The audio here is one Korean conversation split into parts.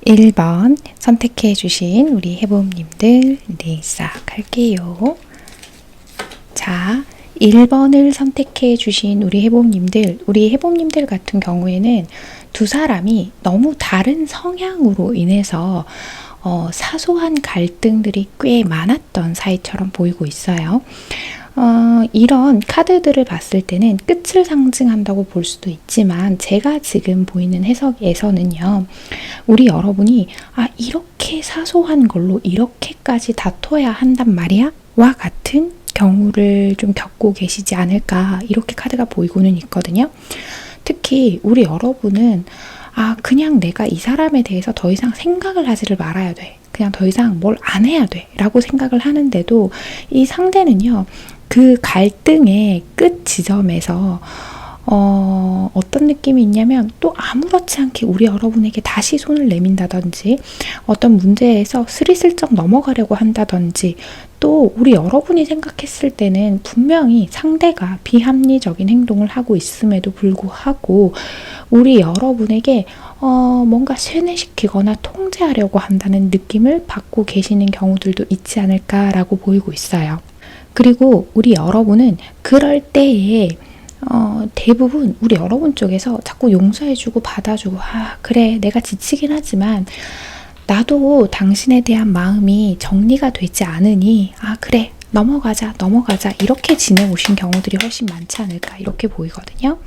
(1번) 선택해 주신 우리 해봄님들 시작할게요. 자, 1번을 선택해 주신 우리 해봄님들 같은 경우에는 두 사람이 너무 다른 성향으로 인해서 사소한 갈등들이 꽤 많았던 사이처럼 보이고 있어요. 이런 카드들을 봤을 때는 끝을 상징한다고 볼 수도 있지만 제가 지금 보이는 해석에서는요, 우리 여러분이 이렇게 사소한 걸로 이렇게까지 다퉈야 한단 말이야? 와 같은 경우를 좀 겪고 계시지 않을까, 이렇게 카드가 보이고는 있거든요. 특히 우리 여러분은 그냥 내가 이 사람에 대해서 더 이상 생각을 하지를 말아야 돼, 그냥 더 이상 뭘 안 해야 돼 라고 생각을 하는데도 이 상대는요, 그 갈등의 끝 지점에서 어떤 느낌이 있냐면 또 아무렇지 않게 우리 여러분에게 다시 손을 내민다든지 어떤 문제에서 스리슬쩍 넘어가려고 한다든지, 또 우리 여러분이 생각했을 때는 분명히 상대가 비합리적인 행동을 하고 있음에도 불구하고 우리 여러분에게 뭔가 세뇌시키거나 통제하려고 한다는 느낌을 받고 계시는 경우들도 있지 않을까라고 보이고 있어요. 그리고 우리 여러분은 그럴 때에 대부분 우리 여러분 쪽에서 자꾸 용서해주고 받아주고, 그래 내가 지치긴 하지만 나도 당신에 대한 마음이 정리가 되지 않으니 그래 넘어가자 이렇게 지내오신 경우들이 훨씬 많지 않을까, 이렇게 보이거든요.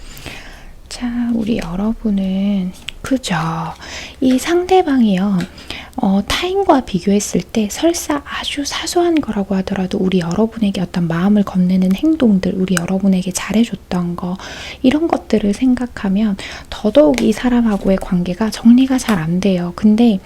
자, 우리 여러분은 그죠? 이 상대방이요, 타인과 비교했을 때 설사 아주 사소한 거라고 하더라도 우리 여러분에게 어떤 마음을 건네는 행동들, 우리 여러분에게 잘해줬던 거, 이런 것들을 생각하면 더더욱 이 사람하고의 관계가 정리가 잘 안 돼요. 근데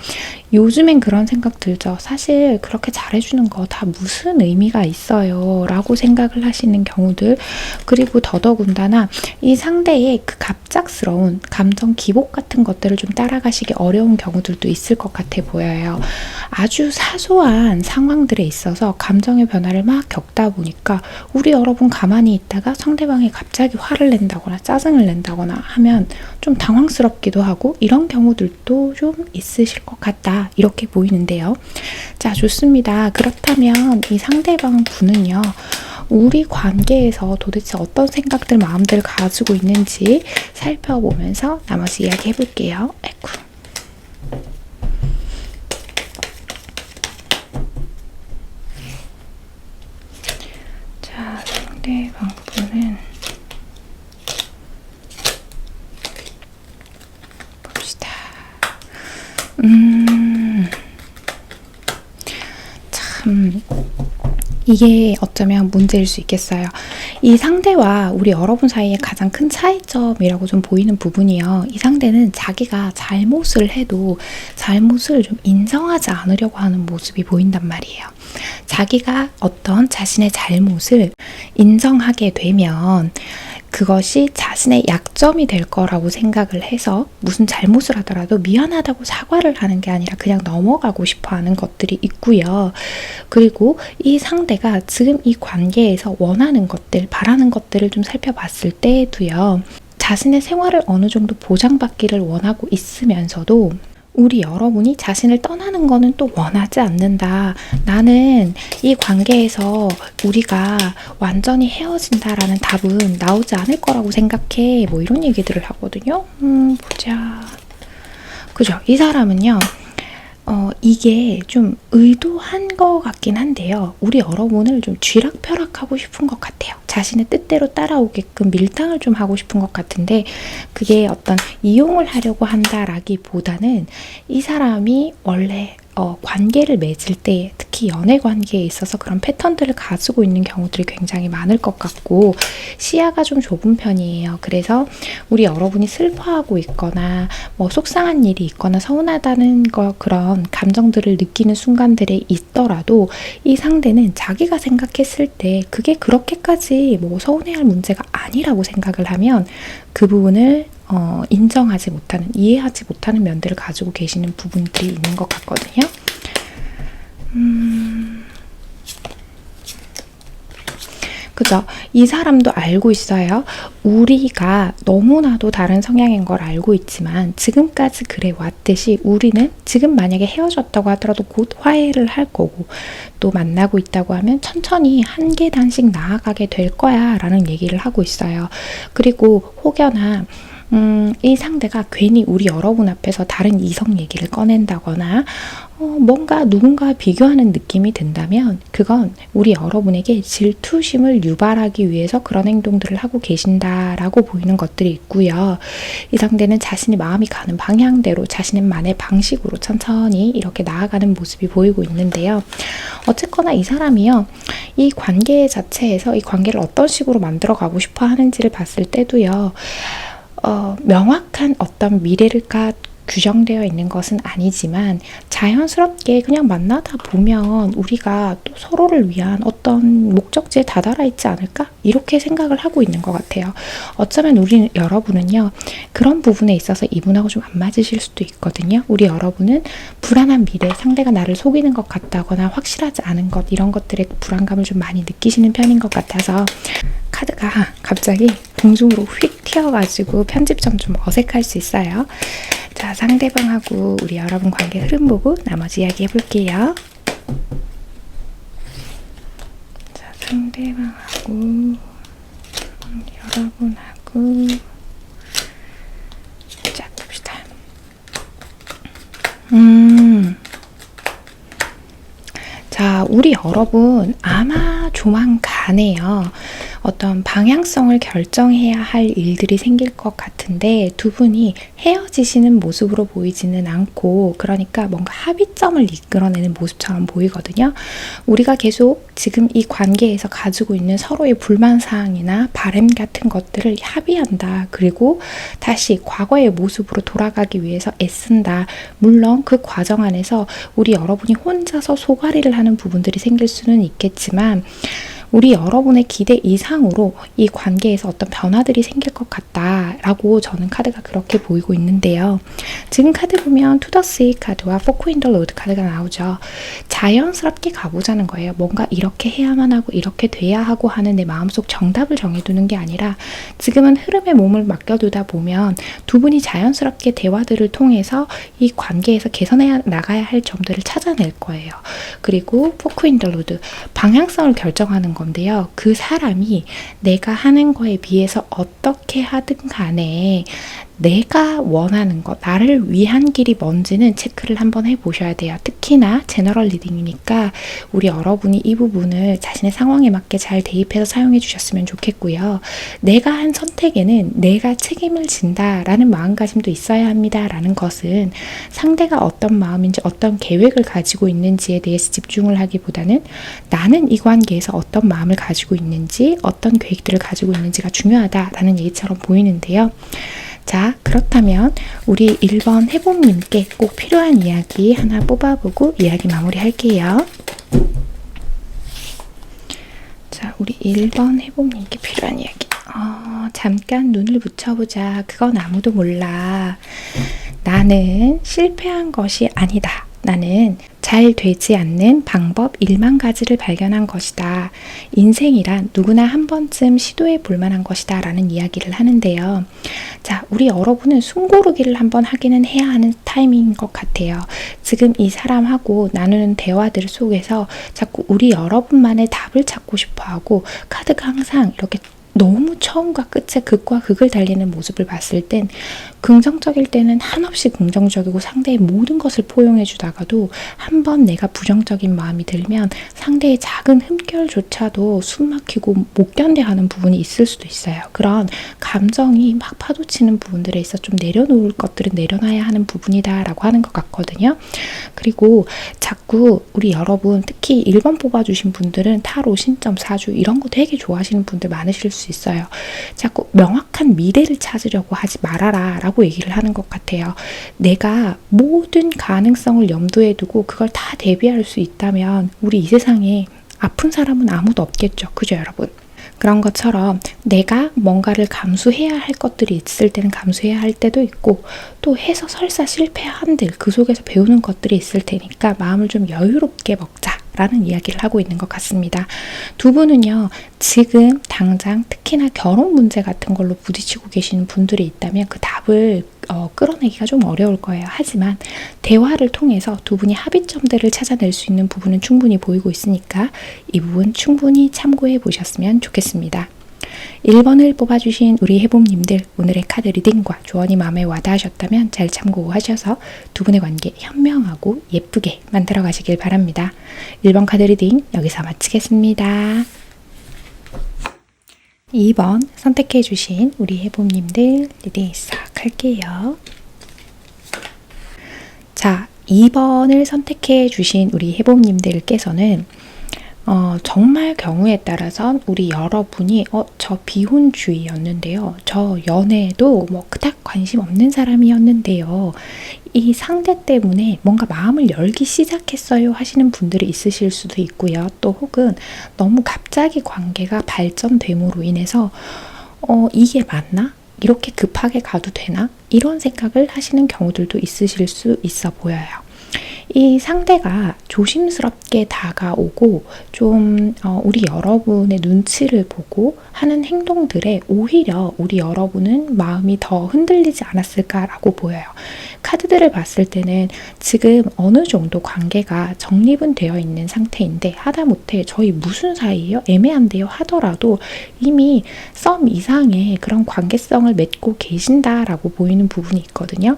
요즘엔 그런 생각 들죠. 사실 그렇게 잘해주는 거 다 무슨 의미가 있어요 라고 생각을 하시는 경우들, 그리고 더더군다나 이 상대의 그 갑작스러운 감정 기복 같은 것들을 좀 따라가시기 어려운 경우들도 있을 것 같아 보여요. 아주 사소한 상황들에 있어서 감정의 변화를 막 겪다 보니까 우리 여러분 가만히 있다가 상대방이 갑자기 화를 낸다거나 짜증을 낸다거나 하면 좀 당황스럽기도 하고, 이런 경우들도 좀 있으실 것 같다, 이렇게 보이는데요. 자, 좋습니다. 그렇다면 이 상대방 분은요, 우리 관계에서 도대체 어떤 생각들, 마음들을 가지고 있는지 살펴보면서 나머지 이야기 해볼게요. 아이고. 자, 상대방 분은 봅시다. 참 이게 어쩌면 문제일 수 있겠어요. 이 상대와 우리 여러분 사이에 가장 큰 차이점이라고 좀 보이는 부분이요, 이 상대는 자기가 잘못을 해도 잘못을 좀 인정하지 않으려고 하는 모습이 보인단 말이에요. 자기가 어떤 자신의 잘못을 인정하게 되면 그것이 자신의 약점이 될 거라고 생각을 해서 무슨 잘못을 하더라도 미안하다고 사과를 하는 게 아니라 그냥 넘어가고 싶어 하는 것들이 있고요. 그리고 이 상대가 지금 이 관계에서 원하는 것들, 바라는 것들을 좀 살펴봤을 때에도요. 자신의 생활을 어느 정도 보장받기를 원하고 있으면서도 우리 여러분이 자신을 떠나는 거는 또 원하지 않는다. 나는 이 관계에서 우리가 완전히 헤어진다라는 답은 나오지 않을 거라고 생각해. 뭐 이런 얘기들을 하거든요. 보자. 그죠? 이 사람은요. 이게 좀 의도한 것 같긴 한데요. 우리 여러분을 좀 쥐락펴락하고 싶은 것 같아요. 자신의 뜻대로 따라오게끔 밀당을 좀 하고 싶은 것 같은데 그게 어떤 이용을 하려고 한다라기보다는 이 사람이 원래 관계를 맺을 때 특히 연애 관계에 있어서 그런 패턴들을 가지고 있는 경우들이 굉장히 많을 것 같고 시야가 좀 좁은 편이에요. 그래서 우리 여러분이 슬퍼하고 있거나 뭐 속상한 일이 있거나 서운하다는 그런 감정들을 느끼는 순간들에 있더라도 이 상대는 자기가 생각했을 때 그게 그렇게까지 뭐 서운해할 문제가 아니라고 생각을 하면 그 부분을 인정하지 못하는, 이해하지 못하는 면들을 가지고 계시는 부분들이 있는 것 같거든요. 그죠? 이 사람도 알고 있어요. 우리가 너무나도 다른 성향인 걸 알고 있지만 지금까지 그래 왔듯이 우리는 지금 만약에 헤어졌다고 하더라도 곧 화해를 할 거고 또 만나고 있다고 하면 천천히 한 계단씩 나아가게 될 거야 라는 얘기를 하고 있어요. 그리고 혹여나 이 상대가 괜히 우리 여러분 앞에서 다른 이성 얘기를 꺼낸다거나 뭔가 누군가와 비교하는 느낌이 든다면 그건 우리 여러분에게 질투심을 유발하기 위해서 그런 행동들을 하고 계신다라고 보이는 것들이 있고요. 이 상대는 자신이 마음이 가는 방향대로 자신만의 방식으로 천천히 이렇게 나아가는 모습이 보이고 있는데요. 어쨌거나 이 사람이요. 이 관계 자체에서 이 관계를 어떤 식으로 만들어 가고 싶어 하는지를 봤을 때도요. 명확한 어떤 미래가 규정되어 있는 것은 아니지만 자연스럽게 그냥 만나다 보면 우리가 또 서로를 위한 어떤 목적지에 다다라 있지 않을까? 이렇게 생각을 하고 있는 것 같아요. 어쩌면 우리 여러분은요. 그런 부분에 있어서 이분하고 좀 안 맞으실 수도 있거든요. 우리 여러분은 불안한 미래, 상대가 나를 속이는 것 같다거나 확실하지 않은 것 이런 것들의 불안감을 좀 많이 느끼시는 편인 것 같아서 카드가 갑자기 공중으로 휙 튀어가지고 편집점 좀 어색할 수 있어요. 자, 상대방하고 우리 여러분 관계 흐름 보고 나머지 이야기 해볼게요. 자, 상대방하고 여러분하고 자, 봅시다. 자, 우리 여러분 아마 조만간에요. 어떤 방향성을 결정해야 할 일들이 생길 것 같은데 두 분이 헤어지시는 모습으로 보이지는 않고 그러니까 뭔가 합의점을 이끌어내는 모습처럼 보이거든요. 우리가 계속 지금 이 관계에서 가지고 있는 서로의 불만사항이나 바람 같은 것들을 합의한다. 그리고 다시 과거의 모습으로 돌아가기 위해서 애쓴다. 물론 그 과정 안에서 우리 여러분이 혼자서 소가리를 하는 부분들이 생길 수는 있겠지만 우리 여러분의 기대 이상으로 이 관계에서 어떤 변화들이 생길 것 같다라고 저는 카드가 그렇게 보이고 있는데요. 지금 카드 보면 투더스의 카드와 포크 인 더 로드 카드가 나오죠. 자연스럽게 가보자는 거예요. 뭔가 이렇게 해야만 하고 이렇게 돼야 하고 하는 내 마음속 정답을 정해두는 게 아니라 지금은 흐름에 몸을 맡겨두다 보면 두 분이 자연스럽게 대화들을 통해서 이 관계에서 개선해 나가야 할 점들을 찾아낼 거예요. 그리고 포크 인 더 로드 방향성을 결정하는 건데요. 그 사람이 내가 하는 거에 비해서 어떻게 하든 간에 내가 원하는 것, 나를 위한 길이 뭔지는 체크를 한번 해보셔야 돼요. 특히나 제너럴 리딩이니까 우리 여러분이 이 부분을 자신의 상황에 맞게 잘 대입해서 사용해 주셨으면 좋겠고요. 내가 한 선택에는 내가 책임을 진다라는 마음가짐도 있어야 합니다라는 것은 상대가 어떤 마음인지 어떤 계획을 가지고 있는지에 대해서 집중을 하기보다는 나는 이 관계에서 어떤 마음을 가지고 있는지 어떤 계획들을 가지고 있는지가 중요하다라는 얘기처럼 보이는데요. 자, 그렇다면 우리 1번 해봄님께 꼭 필요한 이야기 하나 뽑아보고 이야기 마무리할게요. 자, 우리 1번 해봄님께 필요한 이야기. 잠깐 눈을 붙여보자. 그건 아무도 몰라. 나는 실패한 것이 아니다. 나는 잘 되지 않는 방법 1만 가지를 발견한 것이다. 인생이란 누구나 한 번쯤 시도해 볼 만한 것이다. 라는 이야기를 하는데요. 자, 우리 여러분은 숨고르기를 한번 하기는 해야 하는 타이밍인 것 같아요. 지금 이 사람하고 나누는 대화들 속에서 자꾸 우리 여러분만의 답을 찾고 싶어 하고 카드가 항상 이렇게 너무 처음과 끝에 극과 극을 달리는 모습을 봤을 땐 긍정적일 때는 한없이 긍정적이고 상대의 모든 것을 포용해 주다가도 한번 내가 부정적인 마음이 들면 상대의 작은 흠결조차도 숨 막히고 못 견뎌하는 부분이 있을 수도 있어요. 그런 감정이 막 파도치는 부분들에 있어 좀 내려놓을 것들은 내려놔야 하는 부분이다라고 하는 것 같거든요. 그리고 자꾸 우리 여러분 특히 1번 뽑아주신 분들은 타로, 신점, 사주 이런 거 되게 좋아하시는 분들 많으실 수 있어요. 자꾸 명확한 미래를 찾으려고 하지 말아라 라고 얘기를 하는 것 같아요. 내가 모든 가능성을 염두에 두고 그걸 다 대비할 수 있다면 우리 이 세상에 아픈 사람은 아무도 없겠죠. 그죠, 여러분? 그런 것처럼 내가 뭔가를 감수해야 할 것들이 있을 때는 감수해야 할 때도 있고 또 해서 설사 실패한들 그 속에서 배우는 것들이 있을 테니까 마음을 좀 여유롭게 먹자 라는 이야기를 하고 있는 것 같습니다. 두 분은요, 지금 당장 특히나 결혼 문제 같은 걸로 부딪히고 계시는 분들이 있다면 그 답을 끌어내기가 좀 어려울 거예요. 하지만 대화를 통해서 두 분이 합의점들을 찾아낼 수 있는 부분은 충분히 보이고 있으니까 이 부분 충분히 참고해 보셨으면 좋겠습니다. 1번을 뽑아주신 우리 해봄님들, 오늘의 카드 리딩과 조언이 마음에 와닿으셨다면 잘 참고하셔서 두 분의 관계 현명하고 예쁘게 만들어 가시길 바랍니다. 1번 카드 리딩 여기서 마치겠습니다. 2번 선택해 주신 우리 해봄님들 리딩 시작할게요. 자, 2번을 선택해 주신 우리 해봄님들께서는 정말 경우에 따라선 우리 여러분이 저 비혼주의였는데요. 저 연애에도 뭐 그닥 관심 없는 사람이었는데요. 이 상대 때문에 뭔가 마음을 열기 시작했어요 하시는 분들이 있으실 수도 있고요. 또 혹은 너무 갑자기 관계가 발전됨으로 인해서 이게 맞나? 이렇게 급하게 가도 되나? 이런 생각을 하시는 경우들도 있으실 수 있어 보여요. 이 상대가 조심스럽게 다가오고 좀 우리 여러분의 눈치를 보고 하는 행동들에 오히려 우리 여러분은 마음이 더 흔들리지 않았을까라고 보여요. 카드들을 봤을 때는 지금 어느 정도 관계가 정립은 되어 있는 상태인데 하다못해 저희 무슨 사이예요? 애매한데요? 하더라도 이미 썸 이상의 그런 관계성을 맺고 계신다라고 보이는 부분이 있거든요.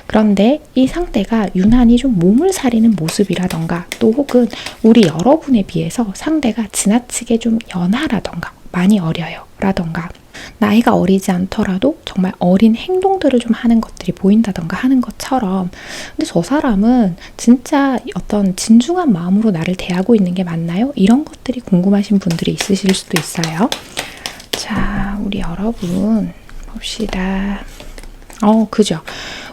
그런데 이 상대가 유난히 좀 몸을 사리는 모습이라던가 또 혹은 우리 여러분에 비해서 상대가 지나치게 좀 연하라던가 많이 어려요 라던가 나이가 어리지 않더라도 정말 어린 행동들을 좀 하는 것들이 보인다던가 하는 것처럼 근데 저 사람은 진짜 어떤 진중한 마음으로 나를 대하고 있는 게 맞나요? 이런 것들이 궁금하신 분들이 있으실 수도 있어요. 자, 우리 여러분 봅시다. 그죠?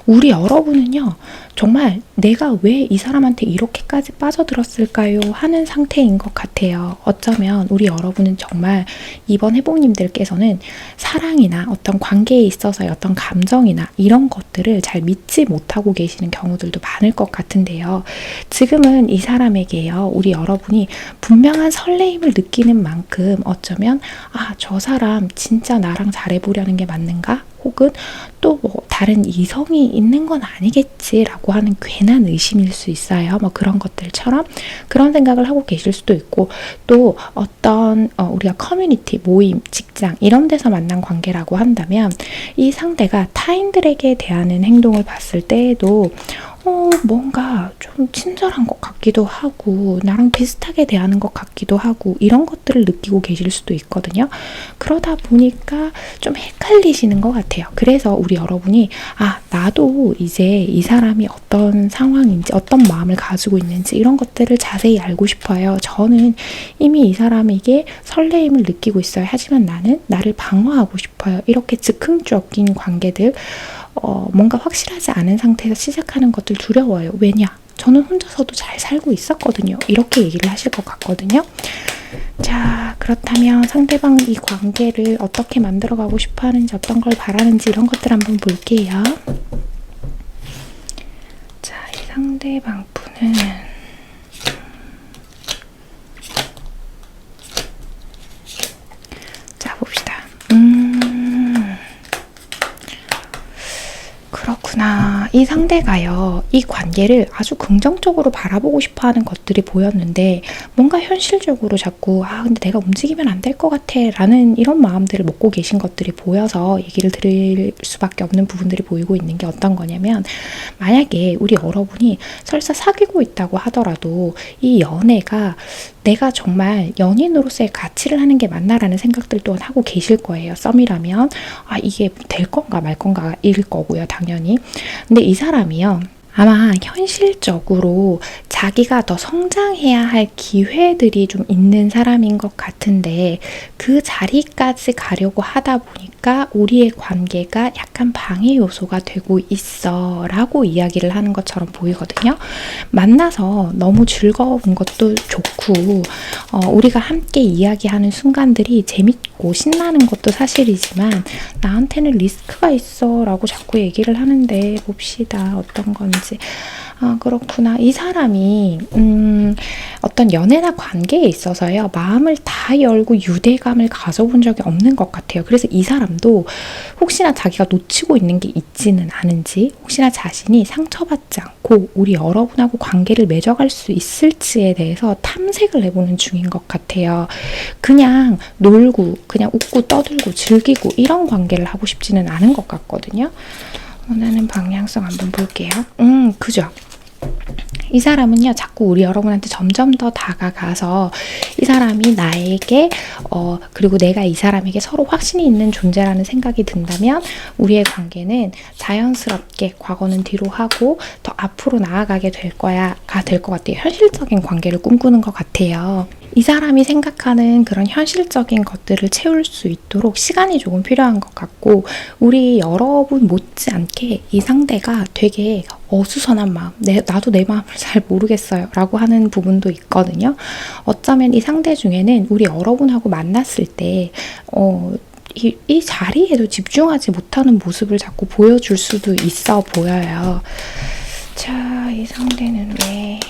우리 여러분은요, 정말 내가 왜 이 사람한테 이렇게까지 빠져들었을까요? 하는 상태인 것 같아요. 어쩌면 우리 여러분은 정말 이번 해봉님들께서는 사랑이나 어떤 관계에 있어서의 어떤 감정이나 이런 것들을 잘 믿지 못하고 계시는 경우들도 많을 것 같은데요. 지금은 이 사람에게요, 우리 여러분이 분명한 설레임을 느끼는 만큼 어쩌면 저 사람 진짜 나랑 잘해보려는 게 맞는가? 혹은 또 뭐 다른 이성이 있는 건 아니겠지라고 하는 괜한 의심일 수 있어요. 뭐 그런 것들처럼 그런 생각을 하고 계실 수도 있고 또 어떤 우리가 커뮤니티, 모임, 직장 이런 데서 만난 관계라고 한다면 이 상대가 타인들에게 대하는 행동을 봤을 때에도 뭔가 좀 친절한 것 같기도 하고 나랑 비슷하게 대하는 것 같기도 하고 이런 것들을 느끼고 계실 수도 있거든요. 그러다 보니까 좀 헷갈리시는 것 같아요. 그래서 우리 여러분이 나도 이제 이 사람이 어떤 상황인지 어떤 마음을 가지고 있는지 이런 것들을 자세히 알고 싶어요. 저는 이미 이 사람에게 설레임을 느끼고 있어요. 하지만 나는 나를 방어하고 싶어요. 이렇게 즉흥적인 관계들 뭔가 확실하지 않은 상태에서 시작하는 것들 두려워요. 왜냐? 저는 혼자서도 잘 살고 있었거든요. 이렇게 얘기를 하실 것 같거든요. 자, 그렇다면 상대방 이 관계를 어떻게 만들어가고 싶어 하는지, 어떤 걸 바라는지 이런 것들 한번 볼게요. 자, 이 상대방 분은 자, 봅시다. 그렇구나. 이 상대가요, 이 관계를 아주 긍정적으로 바라보고 싶어 하는 것들이 보였는데, 뭔가 현실적으로 자꾸, 근데 내가 움직이면 안 될 것 같아. 라는 이런 마음들을 먹고 계신 것들이 보여서 얘기를 드릴 수밖에 없는 부분들이 보이고 있는 게 어떤 거냐면, 만약에 우리 여러분이 설사 사귀고 있다고 하더라도, 이 연애가 내가 정말 연인으로서의 가치를 하는 게 맞나라는 생각들 또한 하고 계실 거예요. 썸이라면 이게 될 건가 말 건가 일 거고요, 당연히. 근데 이 사람이요, 아마 현실적으로 자기가 더 성장해야 할 기회들이 좀 있는 사람인 것 같은데, 그 자리까지 가려고 하다 보니까 우리의 관계가 약간 방해 요소가 되고 있어 라고 이야기를 하는 것처럼 보이거든요. 만나서 너무 즐거운 것도 좋고, 우리가 함께 이야기하는 순간들이 재밌고 신나는 것도 사실이지만, 나한테는 리스크가 있어 라고 자꾸 얘기를 하는데, 봅시다 어떤 건지. 그렇구나. 이 사람이 어떤 연애나 관계에 있어서요, 마음을 다 열고 유대감을 가져본 적이 없는 것 같아요. 그래서 이 사람도 혹시나 자기가 놓치고 있는 게 있지는 않은지, 혹시나 자신이 상처받지 않고 우리 여러분하고 관계를 맺어갈 수 있을지에 대해서 탐색을 해보는 중인 것 같아요. 그냥 놀고 그냥 웃고 떠들고 즐기고 이런 관계를 하고 싶지는 않은 것 같거든요. 원하는 방향성 한번 볼게요. 그죠? 이 사람은요, 자꾸 우리 여러분한테 점점 더 다가가서 이 사람이 나에게 그리고 내가 이 사람에게 서로 확신이 있는 존재라는 생각이 든다면, 우리의 관계는 자연스럽게 과거는 뒤로 하고 더 앞으로 나아가게 될 거야가 될 것 같아요. 현실적인 관계를 꿈꾸는 것 같아요. 이 사람이 생각하는 그런 현실적인 것들을 채울 수 있도록 시간이 조금 필요한 것 같고, 우리 여러분 못지않게 이 상대가 되게 어수선한 마음, 나도 내 마음을 잘 모르겠어요 라고 하는 부분도 있거든요. 어쩌면 이 상대 중에는 우리 여러분하고 만났을 때 이 자리에도 집중하지 못하는 모습을 자꾸 보여줄 수도 있어 보여요. 자, 이 상대는 왜...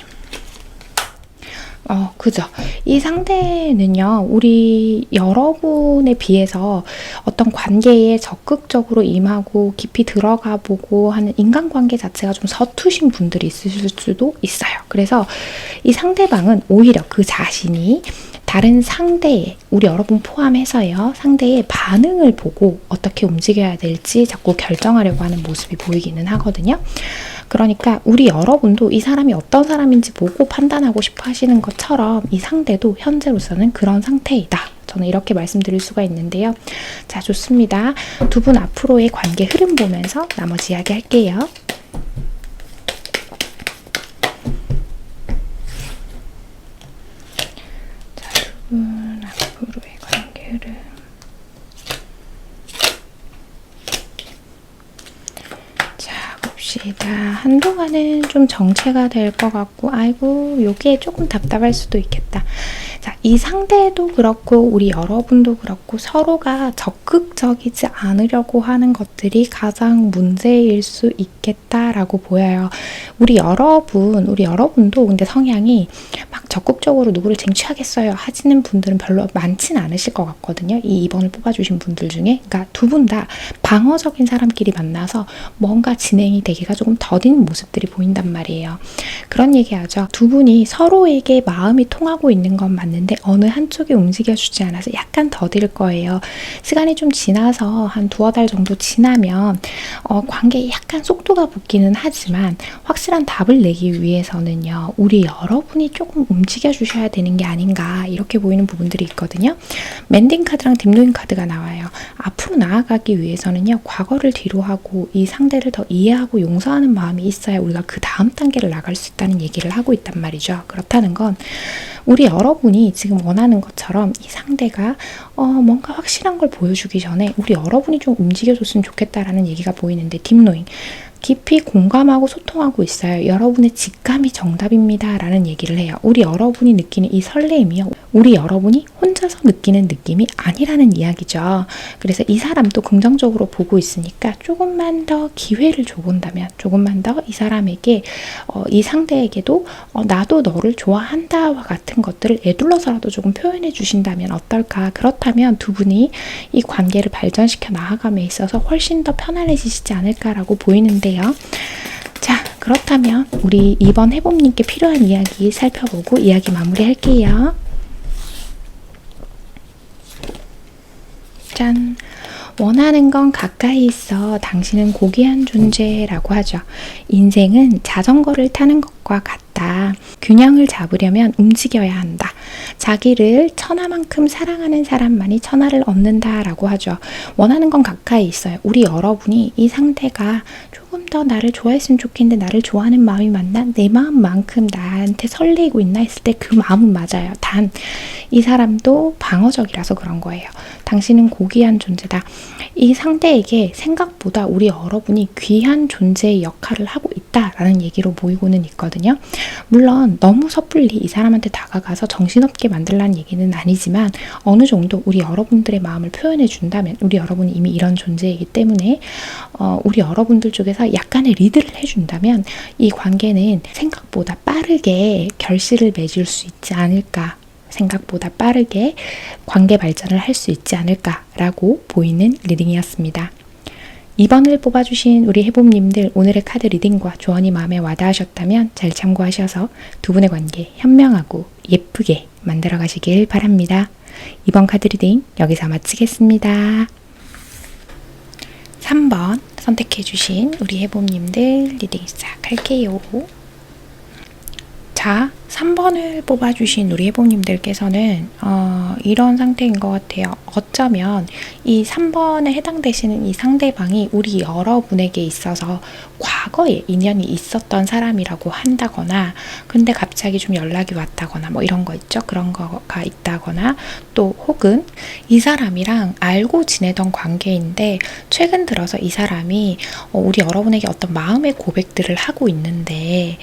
그죠. 이 상대는요, 우리 여러분에 비해서 어떤 관계에 적극적으로 임하고 깊이 들어가 보고 하는 인간관계 자체가 좀 서투신 분들이 있으실 수도 있어요. 그래서 이 상대방은 오히려 그 자신이 다른 상대의, 우리 여러분 포함해서요, 상대의 반응을 보고 어떻게 움직여야 될지 자꾸 결정하려고 하는 모습이 보이기는 하거든요. 그러니까 우리 여러분도 이 사람이 어떤 사람인지 보고 판단하고 싶어 하시는 것처럼 이 상대도 현재로서는 그런 상태이다. 저는 이렇게 말씀드릴 수가 있는데요. 자, 좋습니다. 두 분 앞으로의 관계 흐름 보면서 나머지 이야기 할게요. 자, 두 분 앞으로의 관계 흐름. 한동안은 좀 정체가 될 것 같고, 아이고 요게 조금 답답할 수도 있겠다. 자, 이 상대도 그렇고 우리 여러분도 그렇고 서로가 적극적이지 않으려고 하는 것들이 가장 문제일 수 있겠다라고 보여요. 우리 여러분도 근데 성향이 막 적극적으로 누구를 쟁취하겠어요 하시는 분들은 별로 많지는 않으실 것 같거든요. 이 2번을 뽑아주신 분들 중에. 그러니까 두 분 다 방어적인 사람끼리 만나서 뭔가 진행이 되기가 조금 더딘 모습들이 보인단 말이에요. 그런 얘기하죠. 두 분이 서로에게 마음이 통하고 있는 건 맞는데 어느 한쪽이 움직여주지 않아서 약간 더딜 거예요. 시간이 좀 지나서 한 2-3달 정도 지나면 관계에 약간 속도가 붙기는 하지만 확실한 답을 내기 위해서는요, 우리 여러분이 조금 움직여주셔야 되는 게 아닌가, 이렇게 보이는 부분들이 있거든요. 맨딩 카드랑 딥노잉 카드가 나와요. 앞으로 나아가기 위해서는요, 과거를 뒤로 하고 이 상대를 더 이해하고 용서하는 마음이 있어야 우리가 그 다음 단계를 나갈 수 있다는 얘기를 하고 있단 말이죠. 그렇다는 건 우리 여러분이 지금 원하는 것처럼 이 상대가 뭔가 확실한 걸 보여주기 전에 우리 여러분이 좀 움직여줬으면 좋겠다라는 얘기가 보이는데, 딥노잉 깊이 공감하고 소통하고 있어요. 여러분의 직감이 정답입니다 라는 얘기를 해요. 우리 여러분이 느끼는 이 설레임이요, 우리 여러분이 혼자서 느끼는 느낌이 아니라는 이야기죠. 그래서 이 사람도 긍정적으로 보고 있으니까 조금만 더 기회를 줘본다면, 조금만 더 이 사람에게 이 상대에게도 나도 너를 좋아한다와 같은 것들을 애둘러서라도 조금 표현해 주신다면 어떨까. 그렇다면 두 분이 이 관계를 발전시켜 나아감에 있어서 훨씬 더 편안해지시지 않을까라고 보이는데요. 자, 그렇다면 우리 이번 해봄님께 필요한 이야기 살펴보고 이야기 마무리할게요. 짠! 원하는 건 가까이 있어 당신은 고귀한 존재라고 하죠. 인생은 자전거를 타는 것과 같다. 균형을 잡으려면 움직여야 한다. 자기를 천하만큼 사랑하는 사람만이 천하를 얻는다라고 하죠. 원하는 건 가까이 있어요. 우리 여러분이 이 상대가 조금 더 나를 좋아했으면 좋겠는데 나를 좋아하는 마음이 맞나? 내 마음만큼 나한테 설레이고 있나 했을 때 그 마음은 맞아요. 단 이 사람도 방어적이라서 그런 거예요. 당신은 고귀한 존재다. 이 상대에게 생각보다 우리 여러분이 귀한 존재의 역할을 하고 있다라는 얘기로 보이고는 있거든요. 물론 너무 섣불리 이 사람한테 다가가서 정신없게 만들라는 얘기는 아니지만 어느 정도 우리 여러분들의 마음을 표현해 준다면, 우리 여러분이 이미 이런 존재이기 때문에 우리 여러분들 쪽에서 약간의 리드를 해준다면 이 관계는 생각보다 빠르게 결실을 맺을 수 있지 않을까, 생각보다 빠르게 관계 발전을 할 수 있지 않을까라고 보이는 리딩이었습니다. 2번을 뽑아주신 우리 해봄님들, 오늘의 카드 리딩과 조언이 마음에 와닿으셨다면 잘 참고하셔서 두 분의 관계 현명하고 예쁘게 만들어 가시길 바랍니다. 2번 카드 리딩 여기서 마치겠습니다. 3번 선택해주신 우리 해봄님들 리딩 시작할게요. 자, 3번을 뽑아주신 우리 해봄님들께서는 이런 상태인 것 같아요. 어쩌면 이 3번에 해당되시는 이 상대방이 우리 여러분에게 있어서 과거에 인연이 있었던 사람이라고 한다거나, 근데 갑자기 좀 연락이 왔다거나 뭐 이런 거 있죠. 그런 거가 있다거나, 또 혹은 이 사람이랑 알고 지내던 관계인데 최근 들어서 이 사람이 우리 여러분에게 어떤 마음의 고백들을 하고 있는데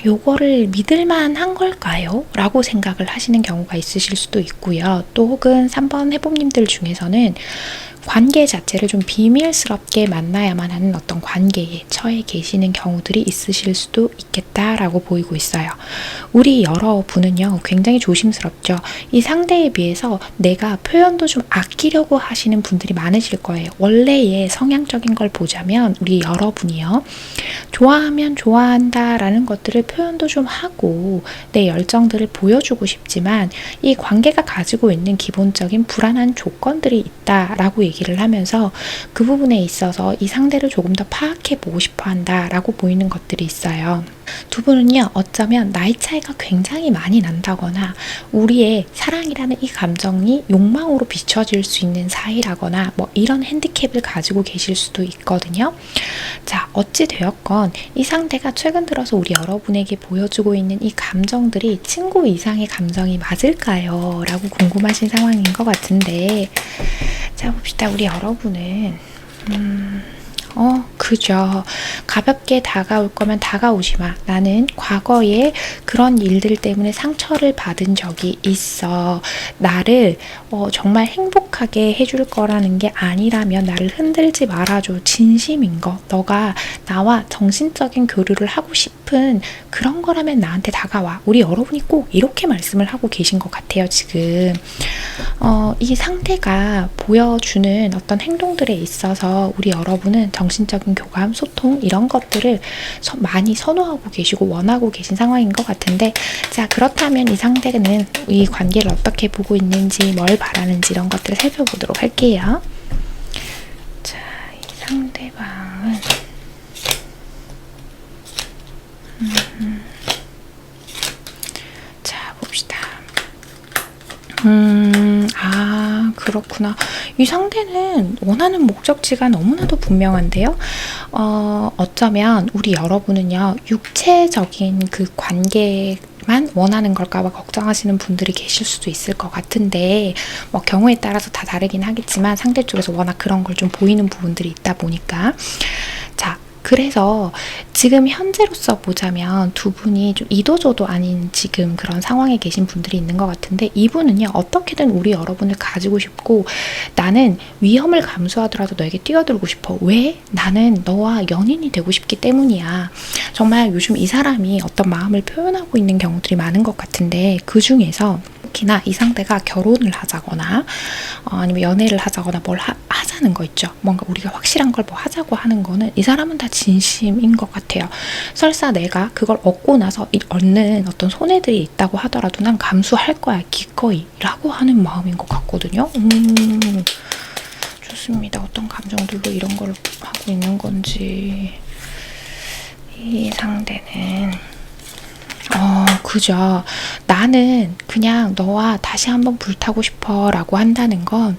요거를 믿을만 한 걸까요? 라고 생각을 하시는 경우가 있으실 수도 있고요. 또 혹은 3번 해봄님들 중에서는 관계 자체를 좀 비밀스럽게 만나야만 하는 어떤 관계에 처해 계시는 경우들이 있으실 수도 있겠다라고 보이고 있어요. 우리 여러분은요, 굉장히 조심스럽죠. 이 상대에 비해서 내가 표현도 좀 아끼려고 하시는 분들이 많으실 거예요. 원래의 성향적인 걸 보자면 우리 여러분이요, 좋아하면 좋아한다라는 것들을 표현도 좀 하고 내 열정들을 보여주고 싶지만 이 관계가 가지고 있는 기본적인 불안한 조건들이 있다라고 얘기를 하면서 그 부분에 있어서 이 상대를 조금 더 파악해 보고 싶어 한다라고 보이는 것들이 있어요. 두 분은요, 어쩌면 나이 차이가 굉장히 많이 난다거나 우리의 사랑이라는 이 감정이 욕망으로 비춰질 수 있는 사이라거나 뭐 이런 핸디캡을 가지고 계실 수도 있거든요. 자, 어찌 되었건 이 상대가 최근 들어서 우리 여러분에게 보여주고 있는 이 감정들이 친구 이상의 감정이 맞을까요? 라고 궁금하신 상황인 것 같은데, 자, 봅시다. 우리 여러분은 그죠. 가볍게 다가올 거면 다가오지 마. 나는 과거에 그런 일들 때문에 상처를 받은 적이 있어. 나를 정말 행복하게 해줄 거라는 게 아니라면 나를 흔들지 말아줘. 진심인 거. 너가 나와 정신적인 교류를 하고 싶은 그런 거라면 나한테 다가와. 우리 여러분이 꼭 이렇게 말씀을 하고 계신 것 같아요, 지금. 이 상대가 보여주는 어떤 행동들에 있어서 우리 여러분은 정신적인 교감, 소통 이런 것들을 많이 선호하고 계시고 원하고 계신 상황인 것 같은데, 자, 그렇다면 이 상대는 이 관계를 어떻게 보고 있는지, 뭘 바라는지 이런 것들을 살펴보도록 할게요. 자, 이 상대방은 자, 봅시다. 그렇구나. 이 상대는 원하는 목적지가 너무나도 분명한데요. 어쩌면 우리 여러분은요, 육체적인 그 관계만 원하는 걸까봐 걱정하시는 분들이 계실 수도 있을 것 같은데, 뭐 경우에 따라서 다 다르긴 하겠지만 상대 쪽에서 워낙 그런 걸 좀 보이는 부분들이 있다 보니까, 자, 그래서 지금 현재로서 보자면 두 분이 좀 이도저도 아닌 지금 그런 상황에 계신 분들이 있는 것 같은데, 이분은요 어떻게든 우리 여러분을 가지고 싶고 나는 위험을 감수하더라도 너에게 뛰어들고 싶어. 왜? 나는 너와 연인이 되고 싶기 때문이야. 정말 요즘 이 사람이 어떤 마음을 표현하고 있는 경우들이 많은 것 같은데, 그 중에서 특히나 이 상대가 결혼을 하자거나 아니면 연애를 하자거나 뭘 하자는 거 있죠. 뭔가 우리가 확실한 걸 뭐 하자고 하는 거는 이 사람은 다 진심인 것 같아요. 설사 내가 그걸 얻고 나서 얻는 어떤 손해들이 있다고 하더라도 난 감수할 거야 기꺼이 라고 하는 마음인 것 같거든요. 좋습니다. 어떤 감정들로 이런 걸 하고 있는 건지. 이 상대는 그죠. 나는 그냥 너와 다시 한번 불타고 싶어 라고 한다는 건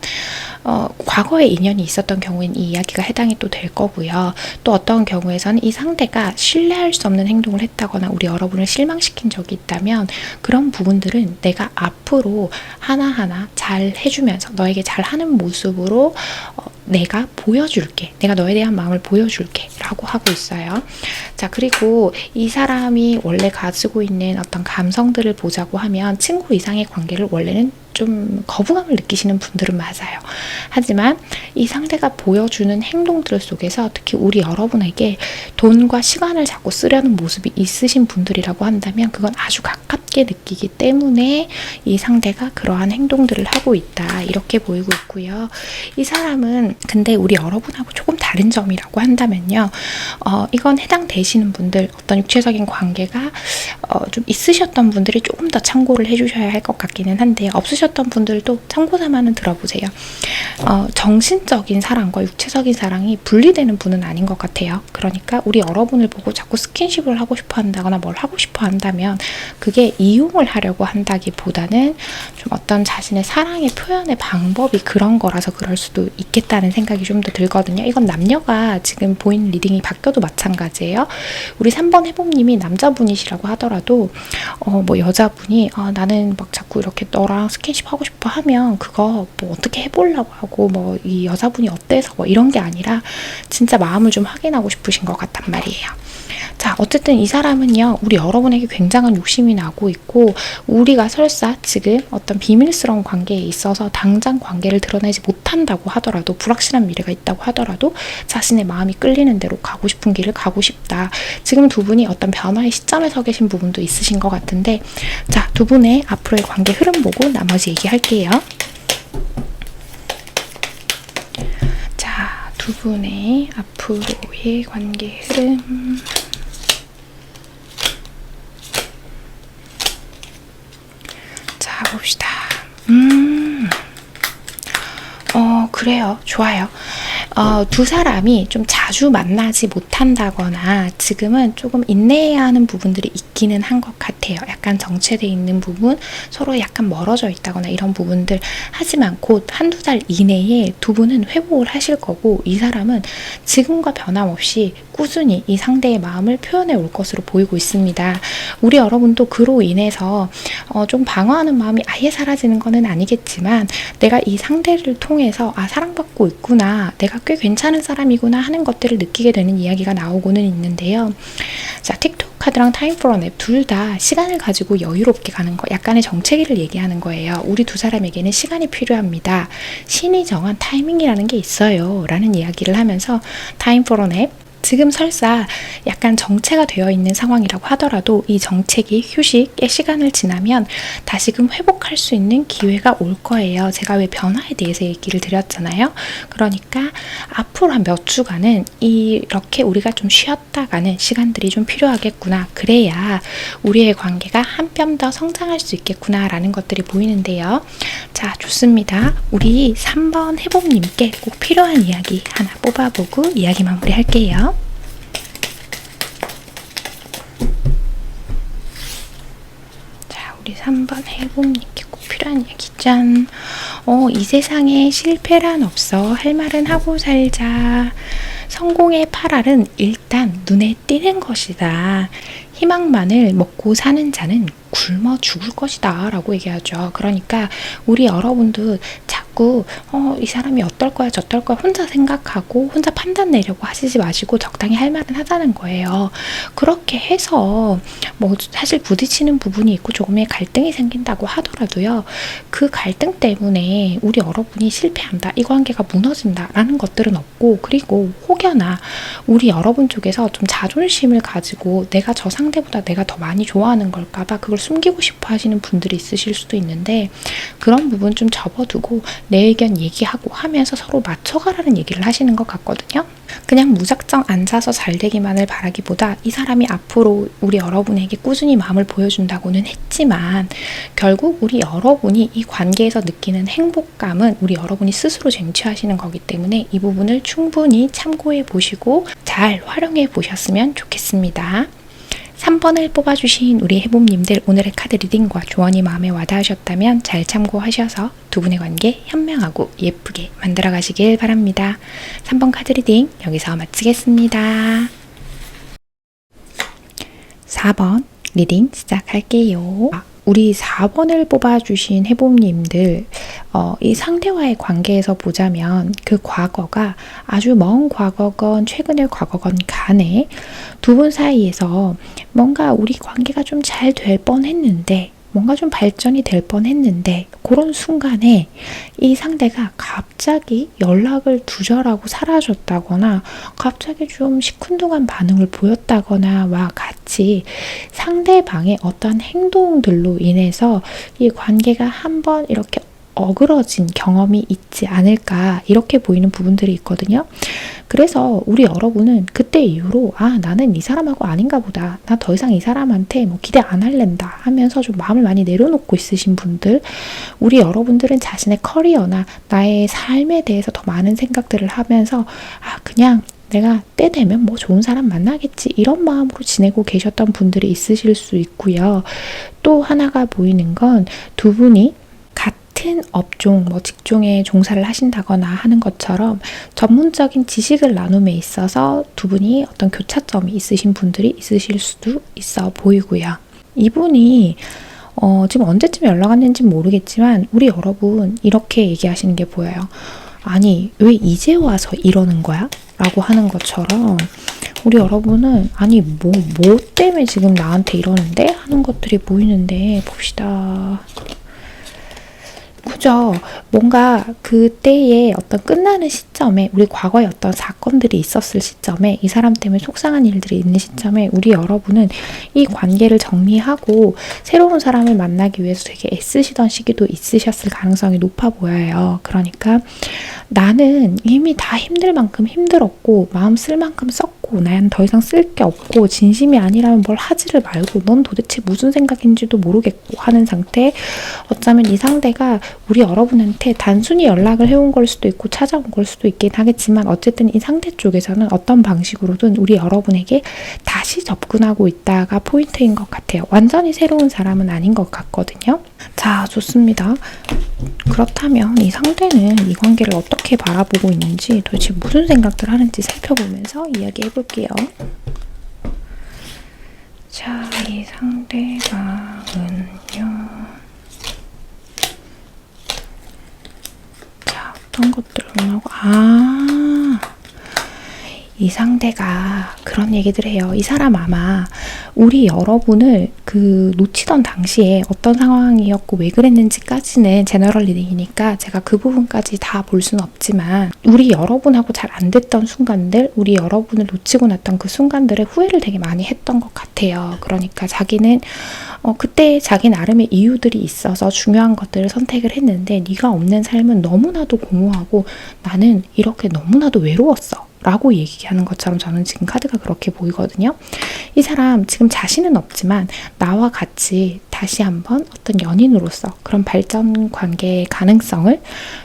과거에 인연이 있었던 경우엔 이 이야기가 해당이 또 될 거고요. 또 어떤 경우에서는 이 상대가 신뢰할 수 없는 행동을 했다거나 우리 여러분을 실망시킨 적이 있다면 그런 부분들은 내가 앞으로 하나하나 잘 해주면서 너에게 잘하는 모습으로 내가 보여줄게. 내가 너에 대한 마음을 보여줄게 라고 하고 있어요. 자, 그리고 이 사람이 원래 가지고 있는 어떤 감성들을 보자고 하면 친구 이상의 관계를 원래는 좀 거부감을 느끼시는 분들은 맞아요. 하지만 이 상대가 보여주는 행동들 속에서 특히 우리 여러분에게 돈과 시간을 자꾸 쓰려는 모습이 있으신 분들이라고 한다면 그건 아주 가깝게 느끼기 때문에 이 상대가 그러한 행동들을 하고 있다. 이렇게 보이고 있고요. 이 사람은 근데 우리 여러분하고 조금 다른 점이라고 한다면요. 이건 해당되시는 분들, 어떤 육체적인 관계가 좀 있으셨던 분들이 조금 더 참고를 해주셔야 할 것 같기는 한데요. 없으셨던 분들도 참고삼아는 들어보세요. 정신적인 사랑과 육체적인 사랑이 분리되는 분은 아닌 것 같아요. 그러니까 우리 여러분을 보고 자꾸 스킨십을 하고 싶어 한다거나 뭘 하고 싶어 한다면 그게 이용을 하려고 한다기보다는 좀 어떤 자신의 사랑의 표현의 방법이 그런 거라서 그럴 수도 있겠다는 생각이 좀 더 들거든요. 이건 남녀가 지금 보이는 리딩이 바뀌어도 마찬가지예요. 우리 3번 해봄님이 남자분이시라고 하더라도 뭐 여자분이 나는 막 자꾸 이렇게 너랑 스킨십 하고 싶어 하면 그거 뭐 어떻게 해보려고 하고 뭐 이 여자분이 어때서 뭐 이런 게 아니라 진짜 마음을 좀 확인하고 싶으신 것 같단 말이에요. 자, 어쨌든 이 사람은요, 우리 여러분에게 굉장한 욕심이 나고 있고, 우리가 설사 지금 어떤 비밀스러운 관계에 있어서 당장 관계를 드러내지 못한다고 하더라도, 불확실한 미래가 있다고 하더라도 자신의 마음이 끌리는 대로 가고 싶은 길을 가고 싶다. 지금 두 분이 어떤 변화의 시점에 서 계신 부분도 있으신 것 같은데, 자, 두 분의 앞으로의 관계 흐름 보고 나머지 얘기할게요. 자, 두 분의 앞으로의 관계 흐름. 자, 봅시다. 그래요. 좋아요. 두 사람이 좀 자주 만나지 못한다거나 지금은 조금 인내해야 하는 부분들이 있기는 한 것 같아요. 약간 정체되어 있는 부분, 서로 약간 멀어져 있다거나 이런 부분들. 하지만 곧 한두 달 이내에 두 분은 회복을 하실 거고, 이 사람은 지금과 변함없이 꾸준히 이 상대의 마음을 표현해 올 것으로 보이고 있습니다. 우리 여러분도 그로 인해서 좀 방어하는 마음이 아예 사라지는 것은 아니겠지만 내가 이 상대를 통해서 사랑받고 있구나, 내가 꽤 괜찮은 사람이구나 하는 것들을 느끼게 되는 이야기가 나오고는 있는데요. 자, 틱톡 카드랑 타임 포러 앱 둘 다 시간을 가지고 여유롭게 가는 거, 약간의 정체기를 얘기하는 거예요. 우리 두 사람에게는 시간이 필요합니다. 신이 정한 타이밍이라는 게 있어요 라는 이야기를 하면서 타임 포러 앱, 지금 설사 약간 정체가 되어 있는 상황이라고 하더라도 이 정체기, 휴식의 시간을 지나면 다시금 회복할 수 있는 기회가 올 거예요. 제가 왜 변화에 대해서 얘기를 드렸잖아요. 그러니까 앞으로 한 몇 주간은 이렇게 우리가 좀 쉬었다 가는 시간들이 좀 필요하겠구나. 그래야 우리의 관계가 한 뼘 더 성장할 수 있겠구나 라는 것들이 보이는데요. 자, 좋습니다. 우리 3번 해봄님께 꼭 필요한 이야기 하나 뽑아보고 이야기 마무리할게요. 우리 3번 해봄님께 꼭 필요한 이야기. 짠! 이 세상에 실패란 없어. 할 말은 하고 살자. 성공의 8알은 일단 눈에 띄는 것이다. 희망만을 먹고 사는 자는 굶어 죽을 것이다 라고 얘기하죠. 그러니까 우리 여러분도 자꾸 자꾸 이 사람이 어떨 거야 저떨 거야 혼자 생각하고 혼자 판단 내려고 하시지 마시고 적당히 할 말은 하자는 거예요. 그렇게 해서 뭐 사실 부딪히는 부분이 있고 조금의 갈등이 생긴다고 하더라도요. 그 갈등 때문에 우리 여러분이 실패한다, 이 관계가 무너진다 라는 것들은 없고, 그리고 혹여나 우리 여러분 쪽에서 좀 자존심을 가지고 내가 저 상대보다 내가 더 많이 좋아하는 걸까봐 그걸 숨기고 싶어 하시는 분들이 있으실 수도 있는데, 그런 부분 좀 접어두고 내 의견 얘기하고 하면서 서로 맞춰가라는 얘기를 하시는 것 같거든요. 그냥 무작정 앉아서 잘 되기만을 바라기보다 이 사람이 앞으로 우리 여러분에게 꾸준히 마음을 보여준다고는 했지만 결국 우리 여러분이 이 관계에서 느끼는 행복감은 우리 여러분이 스스로 쟁취하시는 거기 때문에 이 부분을 충분히 참고해 보시고 잘 활용해 보셨으면 좋겠습니다. 3번을 뽑아주신 우리 해봄님들, 오늘의 카드 리딩과 조언이 마음에 와닿으셨다면 잘 참고하셔서 두 분의 관계 현명하고 예쁘게 만들어 가시길 바랍니다. 3번 카드 리딩 여기서 마치겠습니다. 4번 리딩 시작할게요. 우리 4번을 뽑아주신 해봄님들, 이 상대와의 관계에서 보자면 그 과거가 아주 먼 과거건 최근의 과거건 간에 두 분 사이에서 뭔가 우리 관계가 좀 잘 될 뻔했는데, 뭔가 좀 발전이 될 뻔했는데 그런 순간에 이 상대가 갑자기 연락을 두절하고 사라졌다거나 갑자기 좀 시큰둥한 반응을 보였다거나와 같이 상대방의 어떤 행동들로 인해서 이 관계가 한번 이렇게 어그러진 경험이 있지 않을까, 이렇게 보이는 부분들이 있거든요. 그래서 우리 여러분은 그때 이후로 나는 이 사람하고 아닌가 보다, 나 더 이상 이 사람한테 뭐 기대 안 할랜다 하면서 좀 마음을 많이 내려놓고 있으신 분들, 우리 여러분들은 자신의 커리어나 나의 삶에 대해서 더 많은 생각들을 하면서 그냥 내가 때 되면 뭐 좋은 사람 만나겠지, 이런 마음으로 지내고 계셨던 분들이 있으실 수 있고요. 또 하나가 보이는 건 두 분이 같은 업종, 직종에 종사를 하신다거나 하는 것처럼 전문적인 지식을 나눔에 있어서 두 분이 어떤 교차점이 있으신 분들이 있으실 수도 있어 보이고요. 이분이 지금 언제쯤 연락 왔는지 모르겠지만 우리 여러분 이렇게 얘기하시는 게 보여요. 아니, 왜 이제 와서 이러는 거야? 라고 하는 것처럼 우리 여러분은 뭐 때문에 지금 나한테 이러는데? 하는 것들이 보이는데, 봅시다. 그죠? 뭔가 그때의 어떤 끝나는 시점에, 우리 과거에 어떤 사건들이 있었을 시점에, 이 사람 때문에 속상한 일들이 있는 시점에 우리 여러분은 이 관계를 정리하고 새로운 사람을 만나기 위해서 되게 애쓰시던 시기도 있으셨을 가능성이 높아 보여요. 그러니까 나는 이미 다 힘들 만큼 힘들었고 마음 쓸 만큼 썼고 난 더 이상 쓸 게 없고 진심이 아니라면 뭘 하지를 말고 넌 도대체 무슨 생각인지도 모르겠고 하는 상태. 어쩌면 이 상대가 우리 여러분한테 단순히 연락을 해온 걸 수도 있고 찾아온 걸 수도 있긴 하겠지만 어쨌든 이 상대 쪽에서는 어떤 방식으로든 우리 여러분에게 다시 접근하고 있다가 포인트인 것 같아요. 완전히 새로운 사람은 아닌 것 같거든요. 자, 좋습니다. 그렇다면 이 상대는 이 관계를 어떻게 바라보고 있는지, 도대체 무슨 생각들을 하는지 살펴보면서 이야기해볼게요. 자, 이 상대방은요. 자, 어떤 것들을 원하고, 이 상대가 그런 얘기들 해요. 이 사람 아마 우리 여러분을 놓치던 당시에 어떤 상황이었고 왜 그랬는지까지는 제너럴 리딩이니까 제가 그 부분까지 다 볼 수는 없지만 우리 여러분하고 잘 안 됐던 순간들, 우리 여러분을 놓치고 났던 그 순간들에 후회를 되게 많이 했던 것 같아요. 그러니까 자기는 그때 자기 나름의 이유들이 있어서 중요한 것들을 선택을 했는데 네가 없는 삶은 너무나도 공허하고 나는 이렇게 너무나도 외로웠어 라고 얘기하는 것처럼 저는 지금 카드가 그렇게 보이거든요. 이 사람 지금 자신은 없지만 나와 같이 다시 한번 어떤 연인으로서 그런 발전 관계의 가능성을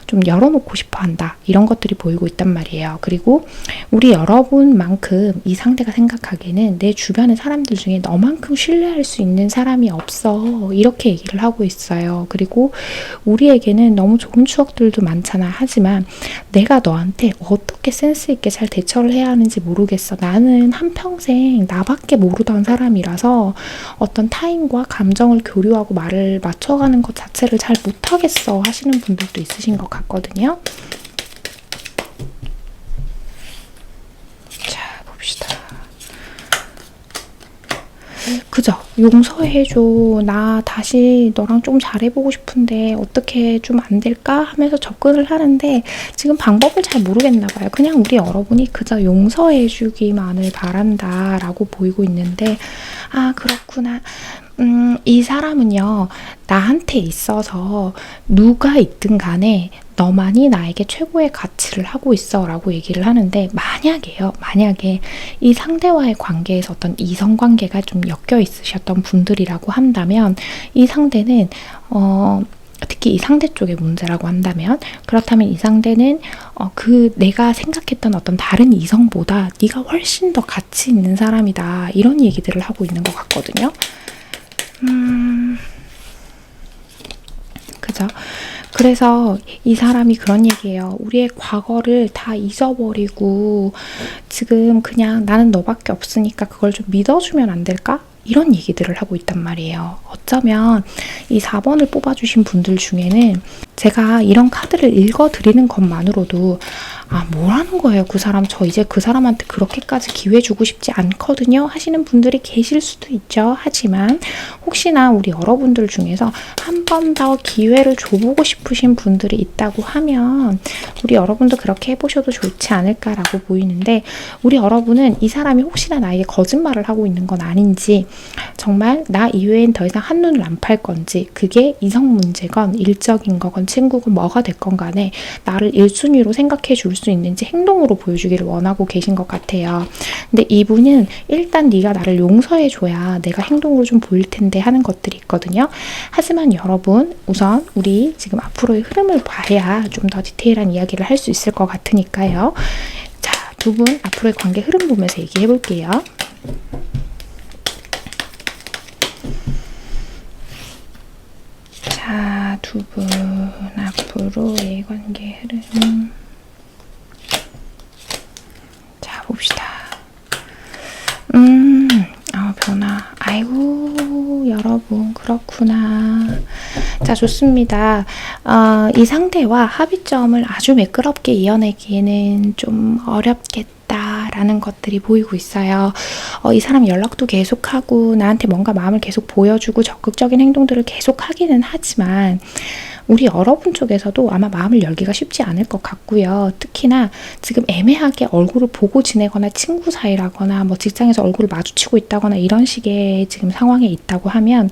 좀 열어놓고 싶어 한다, 이런 것들이 보이고 있단 말이에요. 그리고 우리 여러분만큼 이 상대가 생각하기에는 내 주변의 사람들 중에 너만큼 신뢰할 수 있는 사람이 없어, 이렇게 얘기를 하고 있어요. 그리고 우리에게는 너무 좋은 추억들도 많잖아. 하지만 내가 너한테 어떻게 센스 있게 잘 대처를 해야 하는지 모르겠어. 나는 한평생 나밖에 모르던 사람이라서 어떤 타인과 감정을 교류하고 말을 맞춰가는 것 자체를 잘 못하겠어 하시는 분들도 있으신 것 같거든요. 자, 봅시다. 그죠? 용서해줘. 나 다시 너랑 좀 잘해보고 싶은데 어떻게 좀 안 될까? 하면서 접근을 하는데 지금 방법을 잘 모르겠나 봐요. 그냥 우리 여러분이 그저 용서해주기만을 바란다 라고 보이고 있는데, 아, 그렇구나. 이 사람은요, 나한테 있어서 누가 있든 간에 너만이 나에게 최고의 가치를 하고 있어 라고 얘기를 하는데, 만약에 이 상대와의 관계에서 어떤 이성관계가 좀 엮여 있으셨던 분들이라고 한다면, 이 상대는 특히 이 상대 쪽의 문제라고 한다면, 그렇다면 이 상대는 그 내가 생각했던 어떤 다른 이성보다 네가 훨씬 더 가치 있는 사람이다, 이런 얘기들을 하고 있는 것 같거든요. 그죠? 그래서 이 사람이 그런 얘기예요. 우리의 과거를 다 잊어버리고 지금 그냥 나는 너밖에 없으니까 그걸 좀 믿어주면 안 될까? 이런 얘기들을 하고 있단 말이에요. 어쩌면 이 4번을 뽑아주신 분들 중에는 제가 이런 카드를 읽어드리는 것만으로도 아, 뭐라는 거예요. 그 사람, 저 이제 그 사람한테 그렇게까지 기회 주고 싶지 않거든요 하시는 분들이 계실 수도 있죠. 하지만 혹시나 우리 여러분들 중에서 한 번 더 기회를 줘보고 싶으신 분들이 있다고 하면 우리 여러분도 그렇게 해보셔도 좋지 않을까라고 보이는데, 우리 여러분은 이 사람이 혹시나 나에게 거짓말을 하고 있는 건 아닌지, 정말 나 이외엔 더 이상 한눈을 안 팔 건지, 그게 이성 문제건 일적인 거건 친구건 뭐가 됐건 간에 나를 1순위로 생각해 줄 수 있는지 행동으로 보여주기를 원하고 계신 것 같아요. 근데 이분은 일단 네가 나를 용서해 줘야 내가 행동으로 좀 보일 텐데 하는 것들이 있거든요. 하지만 여러분, 우선 우리 지금 앞으로의 흐름을 봐야 좀 더 디테일한 이야기를 할 수 있을 것 같으니까요. 자, 두 분 앞으로의 관계 흐름 보면서 얘기해 볼게요. 자, 두 분 앞으로의 관계 흐름 자, 봅시다. 변화. 아이고, 여러분, 그렇구나. 자, 좋습니다. 이 상대와 합의점을 아주 매끄럽게 이어내기에는 좀 어렵겠다라는 것들이 보이고 있어요. 이 사람 연락도 계속하고 나한테 뭔가 마음을 계속 보여주고 적극적인 행동들을 계속 하기는 하지만 우리 여러분 쪽에서도 아마 마음을 열기가 쉽지 않을 것 같고요. 특히나 지금 애매하게 얼굴을 보고 지내거나 친구 사이라거나 뭐 직장에서 얼굴을 마주치고 있다거나 이런 식의 지금 상황에 있다고 하면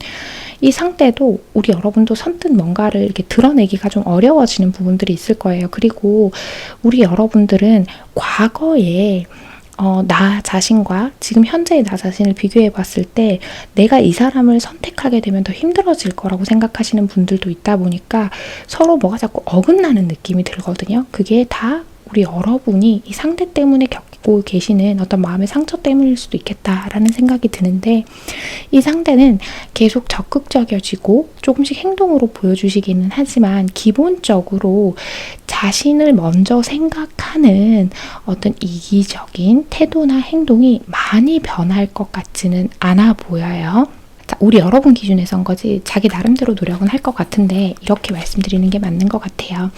이 상대도 우리 여러분도 선뜻 뭔가를 이렇게 드러내기가 좀 어려워지는 부분들이 있을 거예요. 그리고 우리 여러분들은 과거에 나 자신과 지금 현재의 나 자신을 비교해 봤을 때 내가 이 사람을 선택하게 되면 더 힘들어질 거라고 생각하시는 분들도 있다 보니까 서로 뭐가 자꾸 어긋나는 느낌이 들거든요. 그게 다 우리 여러분이 이 상대 때문에 겪고 계시는 어떤 마음의 상처 때문일 수도 있겠다라는 생각이 드는데, 이 상대는 계속 적극적이어지고 조금씩 행동으로 보여주시기는 하지만 기본적으로 자신을 먼저 생각하는 어떤 이기적인 태도나 행동이 많이 변할 것 같지는 않아 보여요. 자, 우리 여러분 기준에선 거지 자기 나름대로 노력은 할 것 같은데 이렇게 말씀드리는 게 맞는 것 같아요.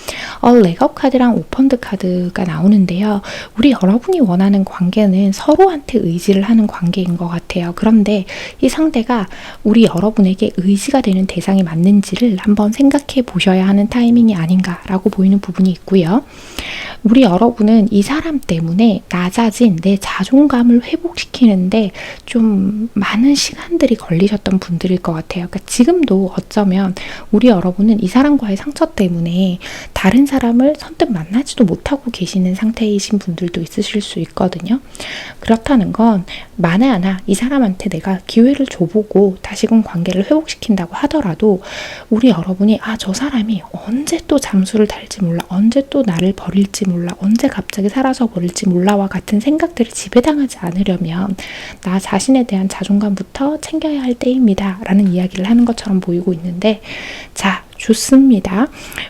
렉업 카드랑 오펀드 카드가 나오는데요. 우리 여러분이 원하는 관계는 서로한테 의지를 하는 관계인 것 같아요. 그런데 이 상대가 우리 여러분에게 의지가 되는 대상이 맞는지를 한번 생각해 보셔야 하는 타이밍이 아닌가라고 보이는 부분이 있고요. 우리 여러분은 이 사람 때문에 낮아진 내 자존감을 회복시키는데 좀 많은 시간들이 걸리셨던 분들일 것 같아요. 그러니까 지금도 어쩌면 우리 여러분은 이 사람과의 상처 때문에 다른 사람을 선뜻 만나지도 못하고 계시는 상태이신 분들도 있으실 수 있거든요. 그렇다는 건 만에 하나 이 사람한테 내가 기회를 줘보고 다시금 관계를 회복시킨다고 하더라도 우리 여러분이 저 사람이 언제 또 잠수를 탈지 몰라, 언제 또 나를 버릴지 몰라, 언제 갑자기 사라져 버릴지 몰라와 같은 생각들을 지배당하지 않으려면 나 자신에 대한 자존감부터 챙겨야 할 때입니다 라는 이야기를 하는 것처럼 보이고 있는데, 자, 좋습니다.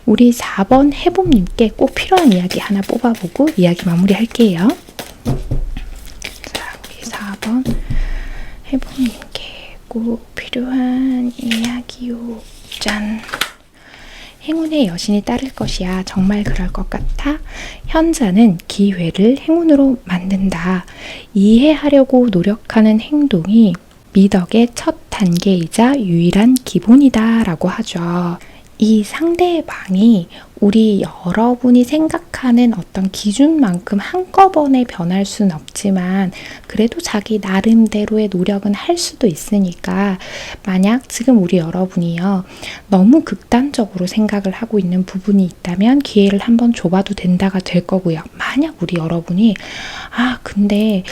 우리 4번 해봄님께 꼭 필요한 이야기 하나 뽑아보고 이야기 마무리할게요. 자, 우리 4번 해봄님께 꼭 필요한 이야기요. 짠. 행운의 여신이 따를 것이야. 정말 그럴 것 같아? 현자는 기회를 행운으로 만든다. 이해하려고 노력하는 행동이 미덕의 첫 단계이자 유일한 기본이다 라고 하죠. 이 상대방이 우리 여러분이 생각하는 어떤 기준만큼 한꺼번에 변할 수는 없지만 그래도 자기 나름대로의 노력은 할 수도 있으니까 만약 지금 우리 여러분이요 너무 극단적으로 생각을 하고 있는 부분이 있다면 기회를 한번 줘봐도 된다가 될 거고요. 만약 우리 여러분이 근데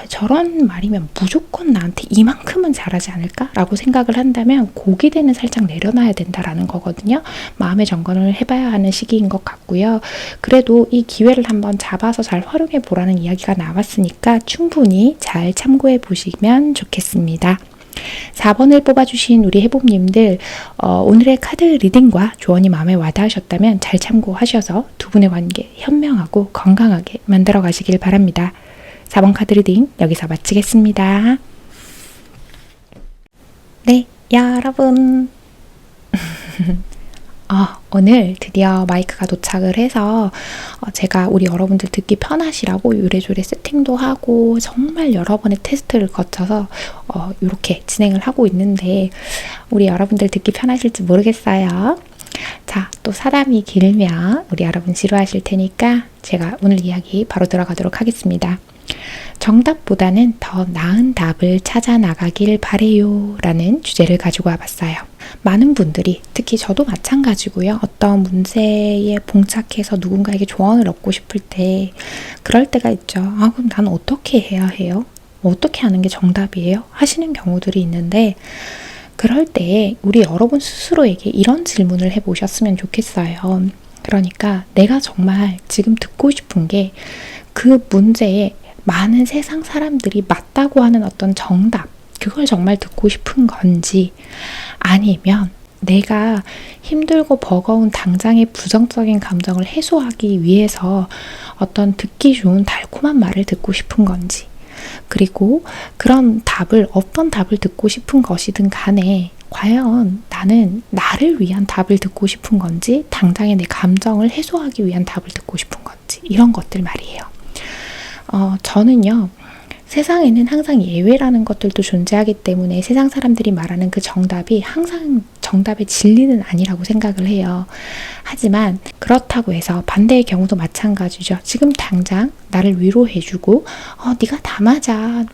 저런 말이면 무조건 나한테 이만큼은 잘하지 않을까? 라고 생각을 한다면 고기대는 살짝 내려놔야 된다라는 거거든요. 마음의 점검을 해봐야 하는 시기인 것 같고요. 그래도 이 기회를 한번 잡아서 잘 활용해 보라는 이야기가 나왔으니까 충분히 잘 참고해 보시면 좋겠습니다. 4번을 뽑아주신 우리 해봄님들 오늘의 카드 리딩과 조언이 마음에 와닿으셨다면 잘 참고하셔서 두 분의 관계 현명하고 건강하게 만들어 가시길 바랍니다. 4번 카드 리딩 여기서 마치겠습니다. 네, 여러분 오늘 드디어 마이크가 도착을 해서 제가 우리 여러분들 듣기 편하시라고 요래조래 세팅도 하고 정말 여러 번의 테스트를 거쳐서 이렇게 진행을 하고 있는데 우리 여러분들 듣기 편하실지 모르겠어요. 자, 또 사담이 길면 우리 여러분 지루하실 테니까 제가 오늘 이야기 바로 들어가도록 하겠습니다. 정답보다는 더 나은 답을 찾아 나가길 바래요 라는 주제를 가지고 와봤어요. 많은 분들이 특히 저도 마찬가지고요. 어떤 문제에 봉착해서 누군가에게 조언을 얻고 싶을 때 그럴 때가 있죠. 그럼 난 어떻게 해야 해요? 어떻게 하는 게 정답이에요? 하시는 경우들이 있는데 그럴 때 우리 여러분 스스로에게 이런 질문을 해보셨으면 좋겠어요. 그러니까 내가 정말 지금 듣고 싶은 게 그 문제에 많은 세상 사람들이 맞다고 하는 어떤 정답, 그걸 정말 듣고 싶은 건지 아니면 내가 힘들고 버거운 당장의 부정적인 감정을 해소하기 위해서 어떤 듣기 좋은 달콤한 말을 듣고 싶은 건지 그리고 그런 답을 어떤 답을 듣고 싶은 것이든 간에 과연 나는 나를 위한 답을 듣고 싶은 건지 당장의 내 감정을 해소하기 위한 답을 듣고 싶은 건지 이런 것들 말이에요. 저는요. 세상에는 항상 예외라는 것들도 존재하기 때문에 세상 사람들이 말하는 그 정답이 항상 정답의 진리는 아니라고 생각을 해요. 하지만 그렇다고 해서 반대의 경우도 마찬가지죠. 지금 당장 나를 위로해주고 네가 다 맞아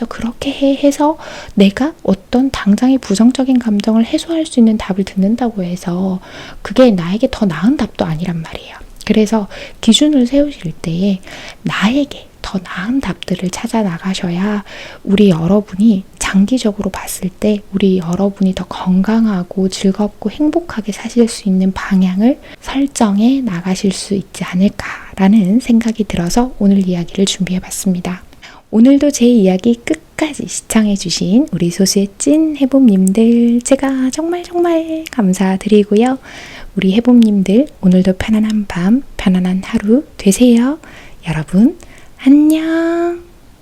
그렇게 해 해서 내가 어떤 당장의 부정적인 감정을 해소할 수 있는 답을 듣는다고 해서 그게 나에게 더 나은 답도 아니란 말이에요. 그래서 기준을 세우실 때에 나에게 더 나은 답들을 찾아 나가셔야 우리 여러분이 장기적으로 봤을 때 우리 여러분이 더 건강하고 즐겁고 행복하게 사실 수 있는 방향을 설정해 나가실 수 있지 않을까라는 생각이 들어서 오늘 이야기를 준비해봤습니다. 오늘도 제 이야기 끝까지 시청해주신 우리 소수의 찐 해봄님들 제가 정말 감사드리고요. 우리 해봄님들 오늘도 편안한 밤, 편안한 하루 되세요. 여러분 안녕.